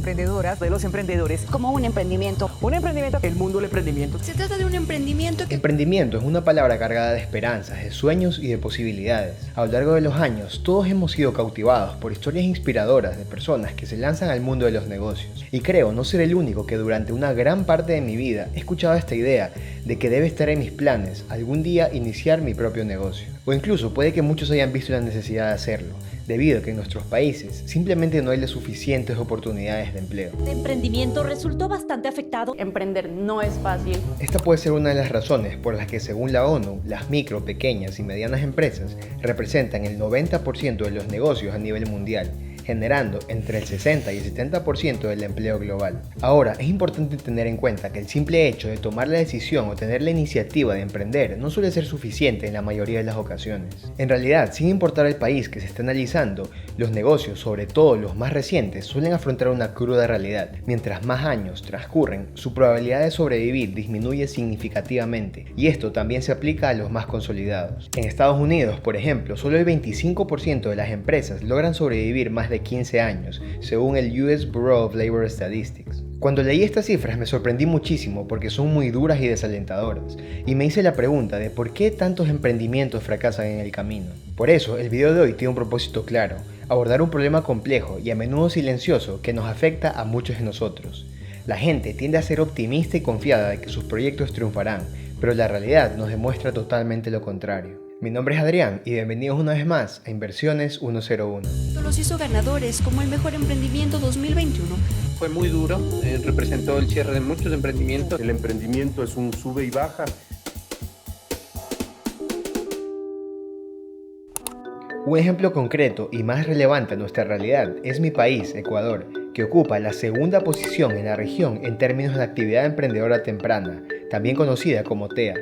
emprendedoras, de los emprendedores. Como un emprendimiento. El mundo del emprendimiento. Se trata de un emprendimiento que... Emprendimiento es una palabra cargada de esperanzas, de sueños y de posibilidades. A lo largo de los años, todos hemos sido cautivados por historias inspiradoras de personas que se lanzan al mundo de los negocios. Y creo no ser el único que durante una gran parte de mi vida he escuchado esta idea de que debe estar en mis planes algún día iniciar mi propio negocio. O incluso puede que muchos hayan visto la necesidad de hacerlo, debido a que en nuestros países simplemente no hay las suficientes oportunidades de empleo. El emprendimiento resultó bastante afectado. Emprender no es fácil. Esta puede ser una de las razones por las que, según la ONU, las micro, pequeñas y medianas empresas representan el 90% de los negocios a nivel mundial, generando entre el 60 y el 70% del empleo global. Ahora, es importante tener en cuenta que el simple hecho de tomar la decisión o tener la iniciativa de emprender no suele ser suficiente en la mayoría de las ocasiones. En realidad, sin importar el país que se esté analizando, los negocios, sobre todo los más recientes, suelen afrontar una cruda realidad. Mientras más años transcurren, su probabilidad de sobrevivir disminuye significativamente, y esto también se aplica a los más consolidados. En Estados Unidos, por ejemplo, solo el 25% de las empresas logran sobrevivir más de 15 años, según el US Bureau of Labor Statistics. Cuando leí estas cifras me sorprendí muchísimo porque son muy duras y desalentadoras, y me hice la pregunta de por qué tantos emprendimientos fracasan en el camino. Por eso, el video de hoy tiene un propósito claro: abordar un problema complejo y a menudo silencioso que nos afecta a muchos de nosotros. La gente tiende a ser optimista y confiada de que sus proyectos triunfarán, pero la realidad nos demuestra totalmente lo contrario. Mi nombre es Adrián y bienvenidos una vez más a Inversiones 101. Los hizo ganadores como el mejor emprendimiento 2021. Fue muy duro, representó el cierre de muchos emprendimientos. El emprendimiento es un sube y baja. Un ejemplo concreto y más relevante a nuestra realidad es mi país, Ecuador, que ocupa la segunda posición en la región en términos de actividad emprendedora temprana, también conocida como TEA.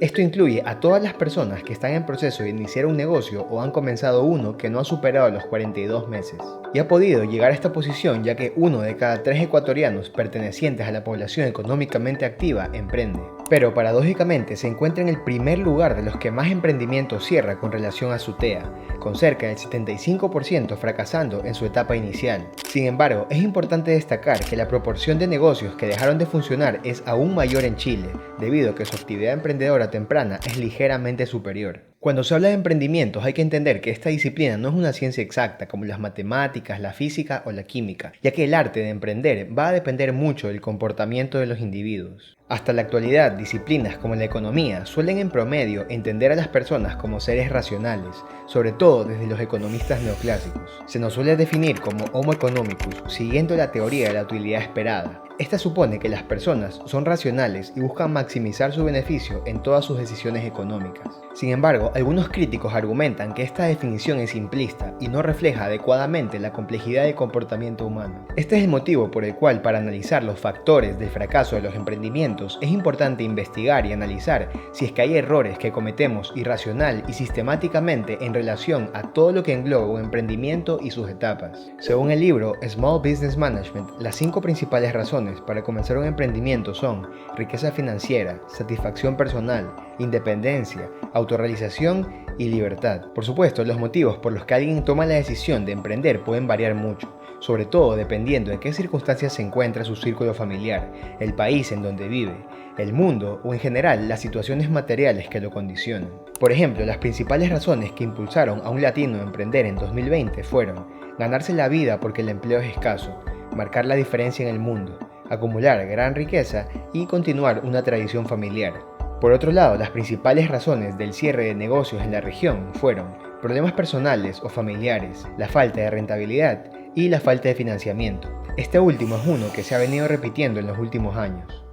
Esto incluye a todas las personas que están en proceso de iniciar un negocio o han comenzado uno que no ha superado los 42 meses. Y ha podido llegar a esta posición ya que 1 de cada 3 ecuatorianos pertenecientes a la población económicamente activa emprende. Pero paradójicamente se encuentra en el primer lugar de los que más emprendimientos cierra con relación a su TEA, con cerca del 75% fracasando en su etapa inicial. Sin embargo, es importante destacar que la proporción de negocios que dejaron de funcionar es aún mayor en Chile, debido a que su actividad emprendedora temprana es ligeramente superior. Cuando se habla de emprendimientos hay que entender que esta disciplina no es una ciencia exacta como las matemáticas, la física o la química, ya que el arte de emprender va a depender mucho del comportamiento de los individuos. Hasta la actualidad, disciplinas como la economía suelen en promedio entender a las personas como seres racionales, sobre todo desde los economistas neoclásicos. Se nos suele definir como Homo economicus, siguiendo la teoría de la utilidad esperada. Esta supone que las personas son racionales y buscan maximizar su beneficio en todas sus decisiones económicas. Sin embargo, algunos críticos argumentan que esta definición es simplista y no refleja adecuadamente la complejidad del comportamiento humano. Este es el motivo por el cual, para analizar los factores del fracaso de los emprendimientos, es importante investigar y analizar si es que hay errores que cometemos irracional y sistemáticamente en relación a todo lo que engloba un emprendimiento y sus etapas. Según el libro Small Business Management, las 5 principales razones para comenzar un emprendimiento son riqueza financiera, satisfacción personal, independencia, autorrealización y libertad. Por supuesto, los motivos por los que alguien toma la decisión de emprender pueden variar mucho, sobre todo dependiendo de qué circunstancias se encuentra su círculo familiar, el país en donde vive, el mundo o en general las situaciones materiales que lo condicionan. Por ejemplo, las principales razones que impulsaron a un latino a emprender en 2020 fueron ganarse la vida porque el empleo es escaso, marcar la diferencia en el mundo, acumular gran riqueza y continuar una tradición familiar. Por otro lado, las principales razones del cierre de negocios en la región fueron problemas personales o familiares, la falta de rentabilidad y la falta de financiamiento. Este último es uno que se ha venido repitiendo en los últimos años.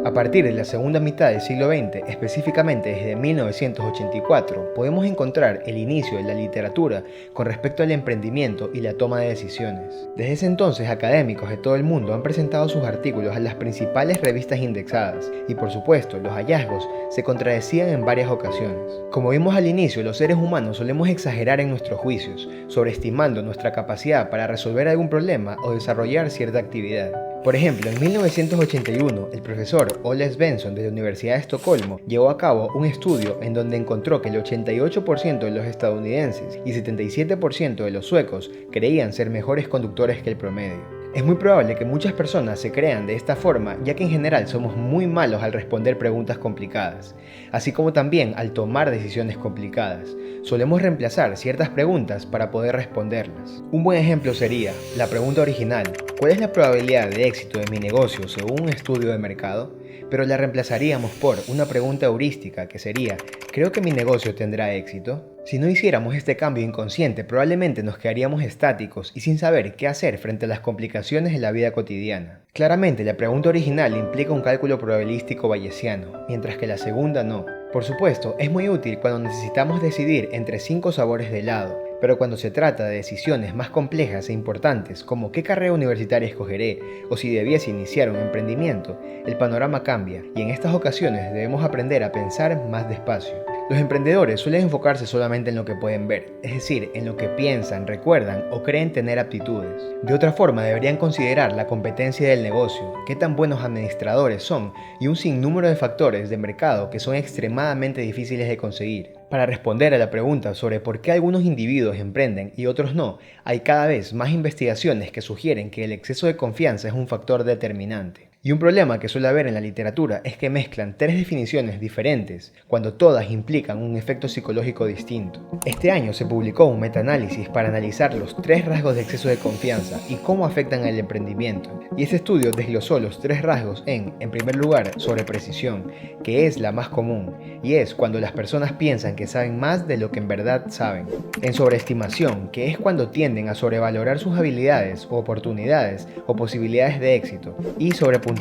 A partir de la segunda mitad del siglo XX, específicamente desde 1984, podemos encontrar el inicio de la literatura con respecto al emprendimiento y la toma de decisiones. Desde ese entonces, académicos de todo el mundo han presentado sus artículos a las principales revistas indexadas, y por supuesto, los hallazgos se contradecían en varias ocasiones. Como vimos al inicio, los seres humanos solemos exagerar en nuestros juicios, sobreestimando nuestra capacidad para resolver algún problema o desarrollar cierta actividad. Por ejemplo, en 1981, el profesor Olle Svensson de la Universidad de Estocolmo llevó a cabo un estudio en donde encontró que el 88% de los estadounidenses y 77% de los suecos creían ser mejores conductores que el promedio. Es muy probable que muchas personas se crean de esta forma, ya que en general somos muy malos al responder preguntas complicadas, así como también al tomar decisiones complicadas. Solemos reemplazar ciertas preguntas para poder responderlas. Un buen ejemplo sería la pregunta original: ¿cuál es la probabilidad de éxito de mi negocio según un estudio de mercado? Pero la reemplazaríamos por una pregunta heurística que sería: ¿creo que mi negocio tendrá éxito? Si no hiciéramos este cambio inconsciente, probablemente nos quedaríamos estáticos y sin saber qué hacer frente a las complicaciones de la vida cotidiana. Claramente, la pregunta original implica un cálculo probabilístico bayesiano, mientras que la segunda no. Por supuesto, es muy útil cuando necesitamos decidir entre 5 sabores de helado, pero cuando se trata de decisiones más complejas e importantes como qué carrera universitaria escogeré o si debiese iniciar un emprendimiento, el panorama cambia y en estas ocasiones debemos aprender a pensar más despacio. Los emprendedores suelen enfocarse solamente en lo que pueden ver, es decir, en lo que piensan, recuerdan o creen tener aptitudes. De otra forma, deberían considerar la competencia del negocio, qué tan buenos administradores son y un sinnúmero de factores de mercado que son extremadamente difíciles de conseguir. Para responder a la pregunta sobre por qué algunos individuos emprenden y otros no, hay cada vez más investigaciones que sugieren que el exceso de confianza es un factor determinante. Y un problema que suele haber en la literatura es que mezclan 3 definiciones diferentes, cuando todas implican un efecto psicológico distinto. Este año se publicó un metaanálisis para analizar los 3 rasgos de exceso de confianza y cómo afectan al emprendimiento. Y ese estudio desglosó los 3 rasgos en primer lugar, sobreprecisión, que es la más común, y es cuando las personas piensan que saben más de lo que en verdad saben. En sobreestimación, que es cuando tienden a sobrevalorar sus habilidades o oportunidades o posibilidades de éxito. Y sobrepuntuación,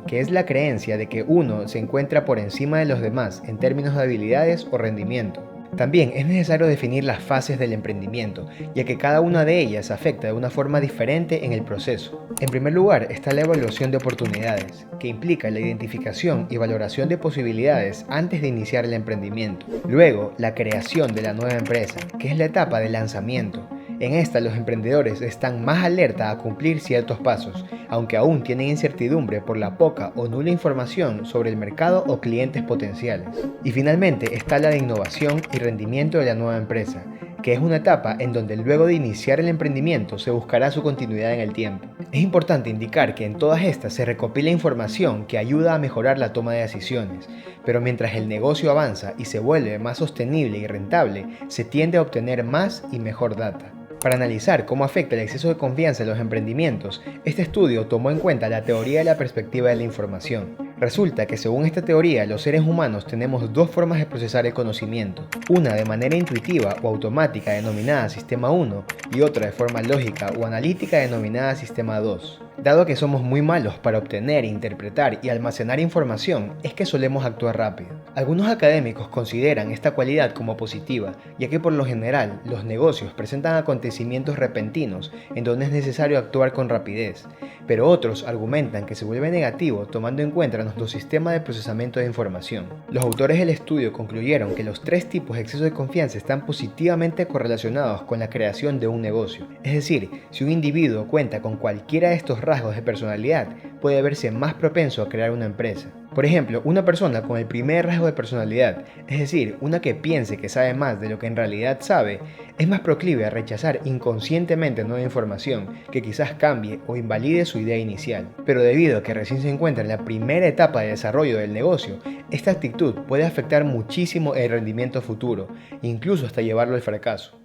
que es la creencia de que uno se encuentra por encima de los demás en términos de habilidades o rendimiento. También es necesario definir las fases del emprendimiento, ya que cada una de ellas afecta de una forma diferente en el proceso. En primer lugar está la evaluación de oportunidades, que implica la identificación y valoración de posibilidades antes de iniciar el emprendimiento. Luego, la creación de la nueva empresa, que es la etapa de lanzamiento. En esta los emprendedores están más alerta a cumplir ciertos pasos, aunque aún tienen incertidumbre por la poca o nula información sobre el mercado o clientes potenciales. Y finalmente está la de innovación y rendimiento de la nueva empresa, que es una etapa en donde luego de iniciar el emprendimiento se buscará su continuidad en el tiempo. Es importante indicar que en todas estas se recopila información que ayuda a mejorar la toma de decisiones, pero mientras el negocio avanza y se vuelve más sostenible y rentable, se tiende a obtener más y mejor data. Para analizar cómo afecta el exceso de confianza en los emprendimientos, este estudio tomó en cuenta la teoría de la perspectiva de la información. Resulta que según esta teoría, los seres humanos tenemos 2 formas de procesar el conocimiento, una de manera intuitiva o automática denominada Sistema 1 y otra de forma lógica o analítica denominada Sistema 2. Dado que somos muy malos para obtener, interpretar y almacenar información, es que solemos actuar rápido. Algunos académicos consideran esta cualidad como positiva, ya que por lo general los negocios presentan acontecimientos repentinos en donde es necesario actuar con rapidez, pero otros argumentan que se vuelve negativo tomando en cuenta nuestro sistema de procesamiento de información. Los autores del estudio concluyeron que los 3 tipos de exceso de confianza están positivamente correlacionados con la creación de un negocio. Es decir, si un individuo cuenta con cualquiera de estos rasgos de personalidad, puede verse más propenso a crear una empresa. Por ejemplo, una persona con el primer rasgo de personalidad, es decir, una que piense que sabe más de lo que en realidad sabe, es más proclive a rechazar inconscientemente nueva información que quizás cambie o invalide su idea inicial. Pero debido a que recién se encuentra en la primera etapa de desarrollo del negocio, esta actitud puede afectar muchísimo el rendimiento futuro, incluso hasta llevarlo al fracaso.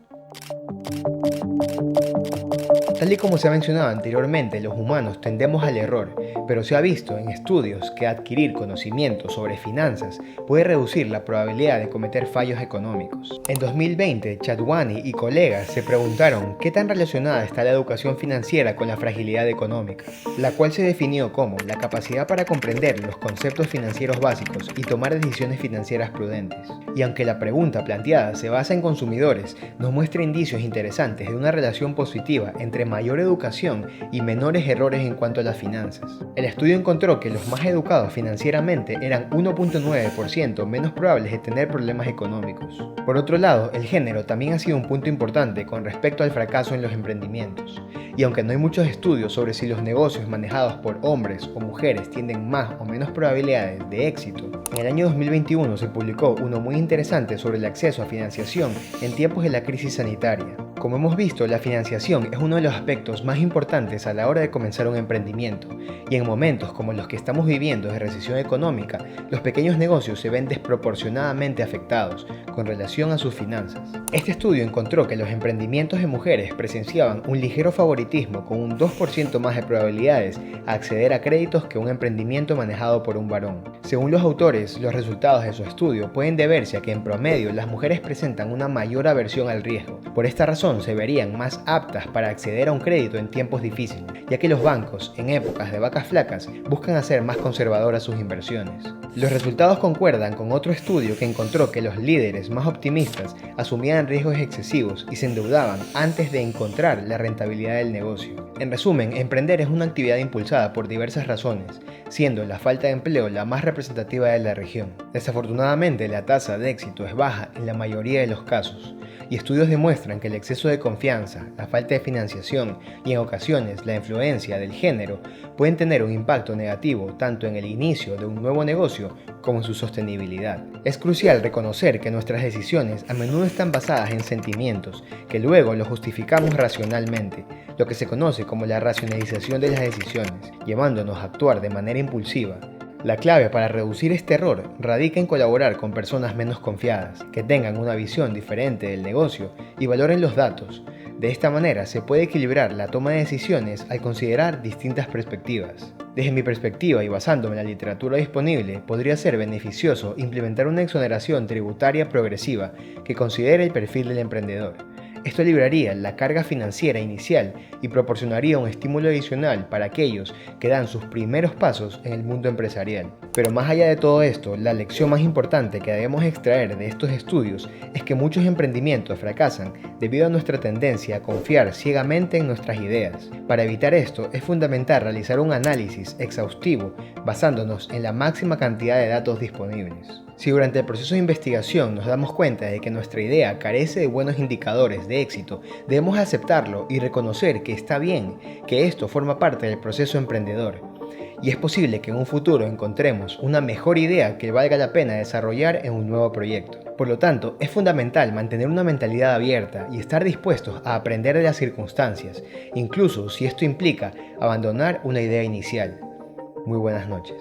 Tal y como se ha mencionado anteriormente, los humanos tendemos al error, pero se ha visto en estudios que adquirir conocimiento sobre finanzas puede reducir la probabilidad de cometer fallos económicos. En 2020, Chadwani y colegas se preguntaron qué tan relacionada está la educación financiera con la fragilidad económica, la cual se definió como la capacidad para comprender los conceptos financieros básicos y tomar decisiones financieras prudentes. Y aunque la pregunta planteada se basa en consumidores, nos muestra indicios interesantes de una relación positiva entre mayor educación y menores errores en cuanto a las finanzas. El estudio encontró que los más educados financieramente eran 1.9% menos probables de tener problemas económicos. Por otro lado, el género también ha sido un punto importante con respecto al fracaso en los emprendimientos. Y aunque no hay muchos estudios sobre si los negocios manejados por hombres o mujeres tienen más o menos probabilidades de éxito, en el año 2021 se publicó uno muy interesante sobre el acceso a financiación en tiempos de la crisis sanitaria. Como hemos visto, la financiación es uno de los aspectos más importantes a la hora de comenzar un emprendimiento, y en momentos como los que estamos viviendo de recesión económica, los pequeños negocios se ven desproporcionadamente afectados con relación a sus finanzas. Este estudio encontró que los emprendimientos de mujeres presenciaban un ligero favoritismo con un 2% más de probabilidades a acceder a créditos que un emprendimiento manejado por un varón. Según los autores, los resultados de su estudio pueden deberse a que en promedio las mujeres presentan una mayor aversión al riesgo. Por esta razón se verían más aptas para acceder a un crédito en tiempos difíciles, ya que los bancos, en épocas de vacas flacas, buscan hacer más conservadoras sus inversiones. Los resultados concuerdan con otro estudio que encontró que los líderes más optimistas asumían riesgos excesivos y se endeudaban antes de encontrar la rentabilidad del negocio. En resumen, emprender es una actividad impulsada por diversas razones, siendo la falta de empleo la más representativa de la región. Desafortunadamente, la tasa de éxito es baja en la mayoría de los casos, y estudios demuestran que el exceso de confianza, la falta de financiación y en ocasiones la influencia del género pueden tener un impacto negativo tanto en el inicio de un nuevo negocio como en su sostenibilidad. Es crucial reconocer que nuestras decisiones a menudo están basadas en sentimientos que luego los justificamos racionalmente, lo que se conoce como la racionalización de las decisiones, llevándonos a actuar de manera impulsiva. La clave para reducir este error radica en colaborar con personas menos confiadas, que tengan una visión diferente del negocio y valoren los datos. De esta manera se puede equilibrar la toma de decisiones al considerar distintas perspectivas. Desde mi perspectiva y basándome en la literatura disponible, podría ser beneficioso implementar una exoneración tributaria progresiva que considere el perfil del emprendedor. Esto libraría la carga financiera inicial y proporcionaría un estímulo adicional para aquellos que dan sus primeros pasos en el mundo empresarial. Pero más allá de todo esto, la lección más importante que debemos extraer de estos estudios es que muchos emprendimientos fracasan debido a nuestra tendencia a confiar ciegamente en nuestras ideas. Para evitar esto, es fundamental realizar un análisis exhaustivo basándonos en la máxima cantidad de datos disponibles. Si durante el proceso de investigación nos damos cuenta de que nuestra idea carece de buenos indicadores de éxito, debemos aceptarlo y reconocer que está bien, que esto forma parte del proceso emprendedor. Y es posible que en un futuro encontremos una mejor idea que valga la pena desarrollar en un nuevo proyecto. Por lo tanto, es fundamental mantener una mentalidad abierta y estar dispuestos a aprender de las circunstancias, incluso si esto implica abandonar una idea inicial. Muy buenas noches.